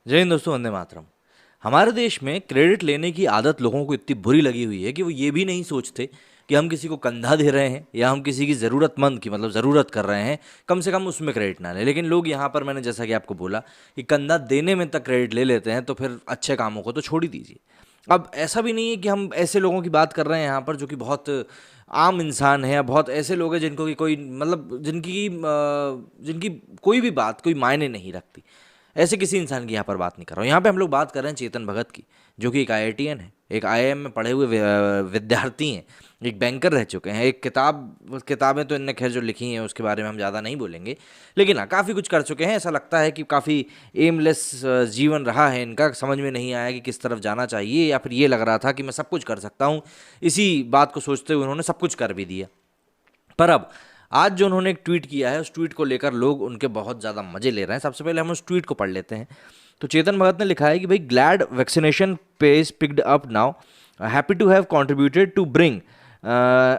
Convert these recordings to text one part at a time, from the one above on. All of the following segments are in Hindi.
जय हिंद दोस्तों, वंदे मातरम। हमारे देश में क्रेडिट लेने की आदत लोगों को इतनी बुरी लगी हुई है कि वो ये भी नहीं सोचते कि हम किसी को कंधा दे रहे हैं या हम किसी की ज़रूरतमंद की मतलब ज़रूरत कर रहे हैं, कम से कम उसमें क्रेडिट ना लें। लेकिन लोग यहाँ पर, मैंने जैसा कि आपको बोला, कि कंधा देने में तक क्रेडिट ले लेते हैं, तो फिर अच्छे कामों को तो छोड़ ही दीजिए। अब ऐसा भी नहीं है कि हम ऐसे लोगों की बात कर रहे हैं यहाँ पर जो कि बहुत आम इंसान है, या बहुत ऐसे लोग हैं जिनको कि कोई मतलब जिनकी कोई भी बात कोई मायने नहीं रखती। ऐसे किसी इंसान की यहाँ पर बात नहीं कर रहा हूँ। यहाँ पे हम लोग बात कर रहे हैं चेतन भगत की, जो कि एक आईआईटीएन है, एक आईआईएम में पढ़े हुए विद्यार्थी हैं, एक बैंकर रह चुके हैं, एक किताबें तो इनने खैर जो लिखी हैं उसके बारे में हम ज़्यादा नहीं बोलेंगे, लेकिन हाँ काफ़ी कुछ कर चुके हैं। ऐसा लगता है कि काफ़ी एमलेस जीवन रहा है इनका, समझ में नहीं आया कि किस तरफ जाना चाहिए, या फिर ये लग रहा था कि मैं सब कुछ कर सकता हूँ। इसी बात को सोचते हुए उन्होंने सब कुछ कर भी दिया। पर अब आज जो उन्होंने एक ट्वीट किया है, उस ट्वीट को लेकर लोग उनके बहुत ज़्यादा मजे ले रहे हैं। सबसे पहले हम उस ट्वीट को पढ़ लेते हैं। तो चेतन भगत ने लिखा है कि भाई, glad vaccination page picked up now, happy to have contributed to bring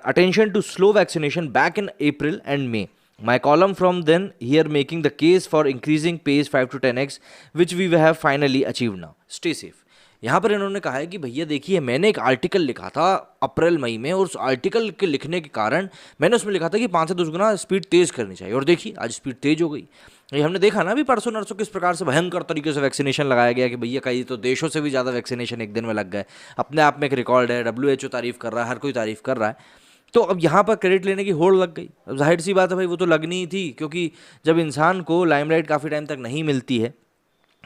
attention to slow vaccination back in April and May. My column from then here making the case for increasing pace 5 to 10x, which we have finally achieved now. Stay safe. यहाँ पर इन्होंने कहा है कि भैया देखिए, मैंने एक आर्टिकल लिखा था अप्रैल मई में, और उस आर्टिकल के लिखने के कारण मैंने उसमें लिखा था कि 5 से 10 गुना स्पीड तेज़ करनी चाहिए, और देखिए आज स्पीड तेज हो गई। ये हमने देखा ना अभी परसों नरसों किस प्रकार से भयंकर तरीके से वैक्सीनेशन लगाया गया, कि भैया कई तो देशों से भी ज़्यादा वैक्सीनेशन एक दिन में लग गए। अपने आप में एक रिकॉर्ड है, WHO तारीफ कर रहा है, हर कोई तारीफ कर रहा है। तो अब यहाँ पर क्रेडिट लेने की होड़ लग गई। अब जाहिर सी बात है भाई, वो तो लगनी ही थी, क्योंकि जब इंसान को लाइमलाइट काफ़ी टाइम तक नहीं मिलती है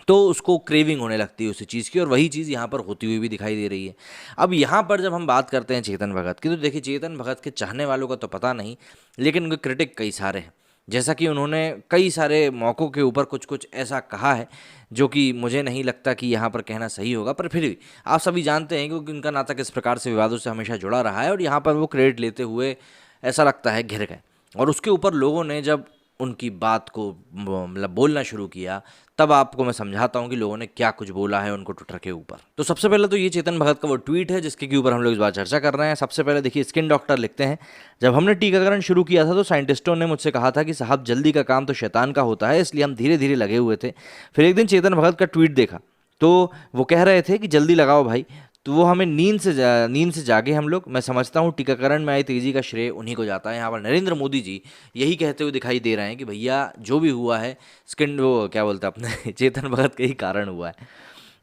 तो उसको क्रेविंग होने लगती है उसी चीज़ की, और वही चीज़ यहाँ पर होती हुई भी दिखाई दे रही है। अब यहाँ पर जब हम बात करते हैं चेतन भगत की, तो देखिए चेतन भगत के चाहने वालों का तो पता नहीं, लेकिन उनके क्रिटिक कई सारे हैं। जैसा कि उन्होंने कई सारे मौक़ों के ऊपर कुछ कुछ ऐसा कहा है जो कि मुझे नहीं लगता कि यहाँ पर कहना सही होगा, पर फिर भी आप सभी जानते हैं क्योंकि उनका नाता किस प्रकार से विवादों से हमेशा जुड़ा रहा है, और यहाँ पर वो क्रेडिट लेते हुए ऐसा लगता है घिर गए। और उसके ऊपर लोगों ने जब उनकी बात को मतलब बोलना शुरू किया, तब आपको मैं समझाता हूँ कि लोगों ने क्या कुछ बोला है उनको ट्विटर के ऊपर। तो सबसे पहले तो ये चेतन भगत का वो ट्वीट है जिसके ऊपर हम लोग इस बार चर्चा कर रहे हैं। सबसे पहले देखिए, स्किन डॉक्टर लिखते हैं, जब हमने टीकाकरण शुरू किया था तो साइंटिस्टों ने मुझसे कहा था कि साहब जल्दी का काम तो शैतान का होता है, इसलिए हम धीरे धीरे लगे हुए थे। फिर एक दिन चेतन भगत का ट्वीट देखा तो वो कह रहे थे कि जल्दी लगाओ भाई, तो वो हमें नींद से जागे हम लोग। मैं समझता हूँ टीकाकरण में आई तेज़ी का श्रेय उन्हीं को जाता है। यहाँ पर नरेंद्र मोदी जी यही कहते हुए दिखाई दे रहे हैं कि भैया जो भी हुआ है स्किन वो क्या बोलते हैं अपने चेतन भगत के ही कारण हुआ है।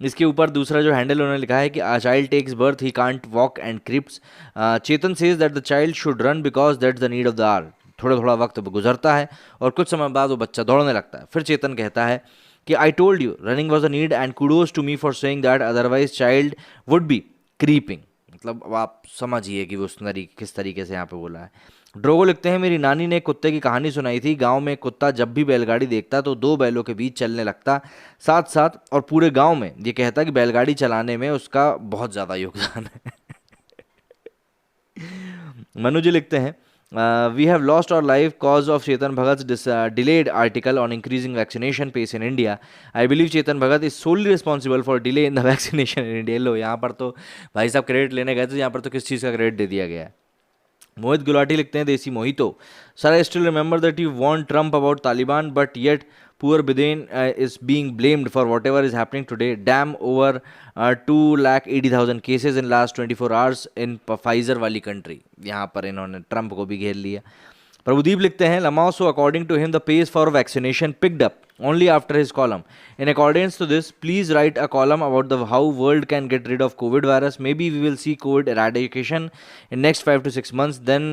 इसके ऊपर दूसरा जो हैंडल उन्होंने लिखा है कि a child takes birth he can't walk and creeps, Chetan says that the child should run because that's the need of the hour. थोड़ा थोड़ा वक्त गुजरता है और कुछ समय बाद वो बच्चा दौड़ने लगता है। फिर चेतन कहता है कि I told you running was a need and kudos to me for saying that, otherwise child would be creeping. मतलब अब आप समझिए कि वो किस तरीके से यहाँ पे बोला है। ड्रोगो लिखते हैं, मेरी नानी ने एक कुत्ते की कहानी सुनाई थी। गांव में एक कुत्ता जब भी बैलगाड़ी देखता तो दो बैलों के बीच चलने लगता साथ साथ, और पूरे गांव में ये कहता कि बैलगाड़ी चलाने में उसका बहुत ज़्यादा योगदान है। मनु जी लिखते हैं, we have lost our life cause of Chetan Bhagat's delayed article on increasing vaccination pace in India. I believe Chetan Bhagat is solely responsible for delay in the vaccination in India. लो यहाँ पर तो भाई साहब क्रेडिट लेने गए थे, यहाँ पर तो किस चीज़ का क्रेडिट दे दिया गया है। मोहित गुलाटी लिखते हैं, देसी mojito, sir I still remember that you want Trump about Taliban but yet poor Biden is being blamed for whatever is happening today. Damn, over 280,000 cases in last 24 hours in Pfizer वाली कंट्री। यहाँ पर इन्होंने ट्रंप को भी घेर लिया। प्रभुदीप लिखते हैं, Lamau, so according to him the pace for vaccination picked up only after his column. In accordance to this, please write a column about the how world can get rid of COVID virus. Maybe we will see COVID eradication in next 5 to 6 months. Then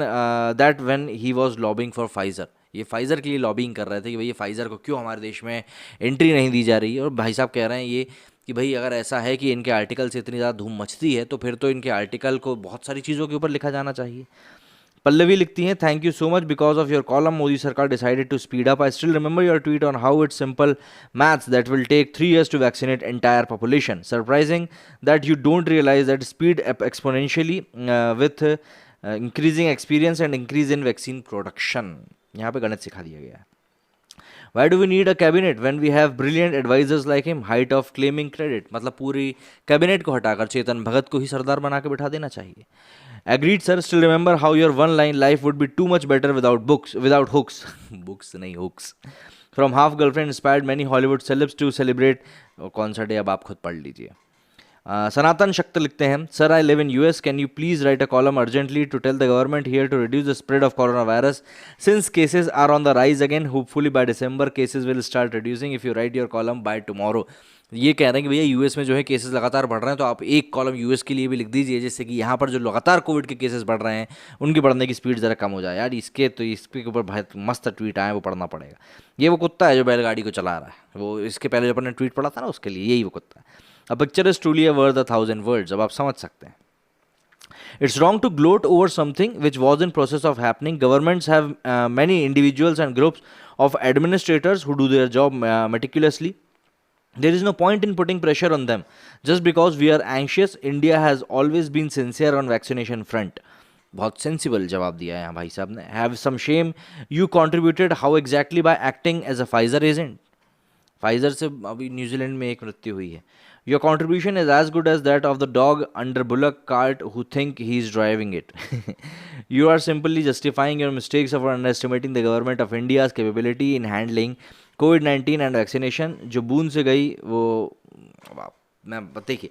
that when he was lobbying for Pfizer. ये फाइज़र के लिए लॉबिंग कर रहे थे कि भाई ये फाइज़र को क्यों हमारे देश में एंट्री नहीं दी जा रही है। और भाई साहब कह रहे हैं ये कि भाई अगर ऐसा है कि इनके आर्टिकल से इतनी ज़्यादा धूम मचती है तो फिर तो इनके आर्टिकल को बहुत सारी चीज़ों के ऊपर लिखा जाना चाहिए। पल्लवी लिखती हैं, thank you so much because of your column Modi सरकार decided to speed up. I still remember your tweet on how it's simple maths that will take 3 years to vaccinate entire population. Surprising that you don't realize that speed exponentially with increasing experience and increase in vaccine production. यहाँ पे गणित सिखा दिया गया है। Why do we need a cabinet when we have brilliant advisors like him? Height of claiming credit, मतलब पूरी कैबिनेट को हटाकर चेतन भगत को ही सरदार बना के बिठा देना चाहिए। Agreed sir, still remember how your one line life would be too much better without hooks. Books नहीं hooks. From half girlfriend inspired many Hollywood celebs to celebrate और कौन सा डे अब आप खुद पढ़ लीजिए। सनातन शक्त लिखते हैं, sir I live in US, can you please write a column urgently to tell the government here to reduce the spread of corona virus since cases are on the rise again, hopefully by December cases will start reducing if you write your column by tomorrow. ये कह रहे हैं कि भैया यूएस में जो है केसेस लगातार बढ़ रहे हैं, तो आप एक कॉलम यूएस के लिए भी लिख दीजिए, जिससे कि यहाँ पर जो लगातार कोविड के केसेस बढ़ रहे हैं उनकी बढ़ने की स्पीड ज़रा कम हो जाए। यार इसके ऊपर बहुत मस्त ट्वीट आए, वो पढ़ना पड़ेगा। ये वो कुत्ता है जो बैलगाड़ी को चला रहा है, वो इसके पहले जो अपन ने ट्वीट पढ़ा था ना, उसके लिए यही वो कुत्ता है। A picture is truly a worth 1,000 words। अब आप समझ सकते हैं। It's wrong to gloat over something which was in process of happening. Governments have many individuals and groups of administrators who do their job meticulously. There is no point in putting pressure on them just because we are anxious. India has always been sincere on vaccination front। बहुत सेंसिबल जवाब दिया है यहाँ भाई साहब ने। Have some shame, you contributed how exactly by acting as a Pfizer agent। Pfizer से अभी न्यूजीलैंड में एक मृत्यु हुई है। Your contribution is as good as that of the dog under bullock cart who think he is driving it. You are simply justifying your mistakes of underestimating the government of India's capability in handling कोविड-19 एंड वैक्सीनेशन। जो बूंद से गई वो मैं देखिए,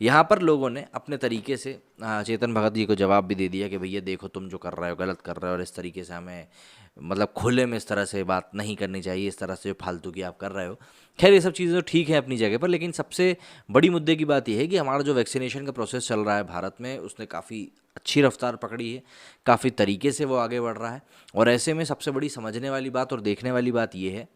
यहाँ पर लोगों ने अपने तरीके से चेतन भगत जी को जवाब भी दे दिया कि भैया देखो तुम जो कर रहे हो गलत कर रहे हो, और इस तरीके से हमें मतलब खुले में इस तरह से बात नहीं करनी चाहिए, इस तरह से जो फालतू की आप कर रहे हो। खैर ये सब चीज़ें तो ठीक है अपनी जगह पर, लेकिन सबसे बड़ी मुद्दे की बात यह है कि हमारा जो वैक्सीनेशन का प्रोसेस चल रहा है भारत में, उसने काफ़ी अच्छी रफ्तार पकड़ी है, काफ़ी तरीके से वो आगे बढ़ रहा है। और ऐसे में सबसे बड़ी समझने वाली बात और देखने वाली बात यह है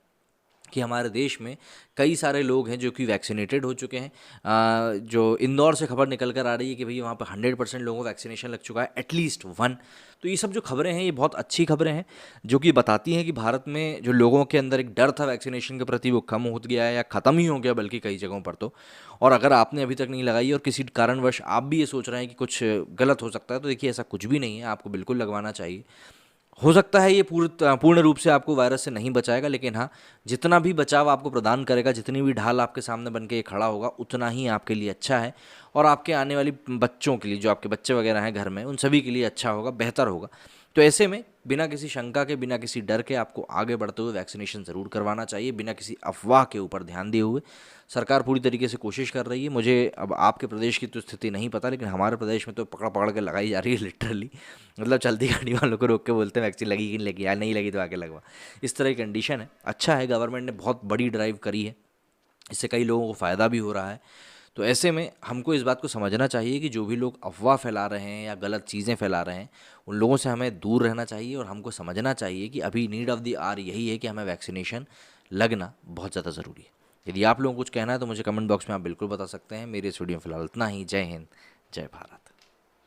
कि हमारे देश में कई सारे लोग हैं जो कि वैक्सीनेटेड हो चुके हैं। जो इंदौर से खबर निकल कर आ रही है कि भई वहाँ पर 100% लोगों को वैक्सीनेशन लग चुका है, एटलीस्ट 1। तो ये सब जो खबरें हैं ये बहुत अच्छी खबरें हैं, जो कि बताती हैं कि भारत में जो लोगों के अंदर एक डर था वैक्सीनेशन के प्रति वो कम हो गया है, या ख़त्म ही हो गया बल्कि कई जगहों पर तो। और अगर आपने अभी तक नहीं लगाई और किसी कारणवश आप भी ये सोच रहे हैं कि कुछ गलत हो सकता है, तो देखिए ऐसा कुछ भी नहीं है, आपको बिल्कुल लगवाना चाहिए। हो सकता है ये पूर्ण रूप से आपको वायरस से नहीं बचाएगा, लेकिन हाँ, जितना भी बचाव आपको प्रदान करेगा, जितनी भी ढाल आपके सामने बन के ये खड़ा होगा, उतना ही आपके लिए अच्छा है, और आपके आने वाली बच्चों के लिए, जो आपके बच्चे वगैरह हैं घर में, उन सभी के लिए अच्छा होगा, बेहतर होगा। तो ऐसे में बिना किसी शंका के, बिना किसी डर के आपको आगे बढ़ते हुए वैक्सीनेशन ज़रूर करवाना चाहिए, बिना किसी अफवाह के ऊपर ध्यान दिए हुए। सरकार पूरी तरीके से कोशिश कर रही है। मुझे अब आपके प्रदेश की तो स्थिति नहीं पता, लेकिन हमारे प्रदेश में तो पकड़ पकड़ के लगाई जा रही है लिटरली। मतलब चलती गाड़ी वालों को रोक के बोलते हैं वैक्सीन लगी कि नहीं लगी, यार नहीं लगी तो आके लगवा, इस तरह की कंडीशन है। अच्छा है, गवर्नमेंट ने बहुत बड़ी ड्राइव करी है, इससे कई लोगों को फ़ायदा भी हो रहा है। तो ऐसे में हमको इस बात को समझना चाहिए कि जो भी लोग अफवाह फैला रहे हैं या गलत चीज़ें फैला रहे हैं, उन लोगों से हमें दूर रहना चाहिए, और हमको समझना चाहिए कि अभी नीड ऑफ द आवर यही है कि हमें वैक्सीनेशन लगना बहुत ज़्यादा ज़रूरी है। यदि आप लोगों को कुछ कहना है तो मुझे कमेंट बॉक्स में आप बिल्कुल बता सकते हैं। मेरी इस वीडियो में फिलहाल इतना ही। जय हिंद, जय भारत।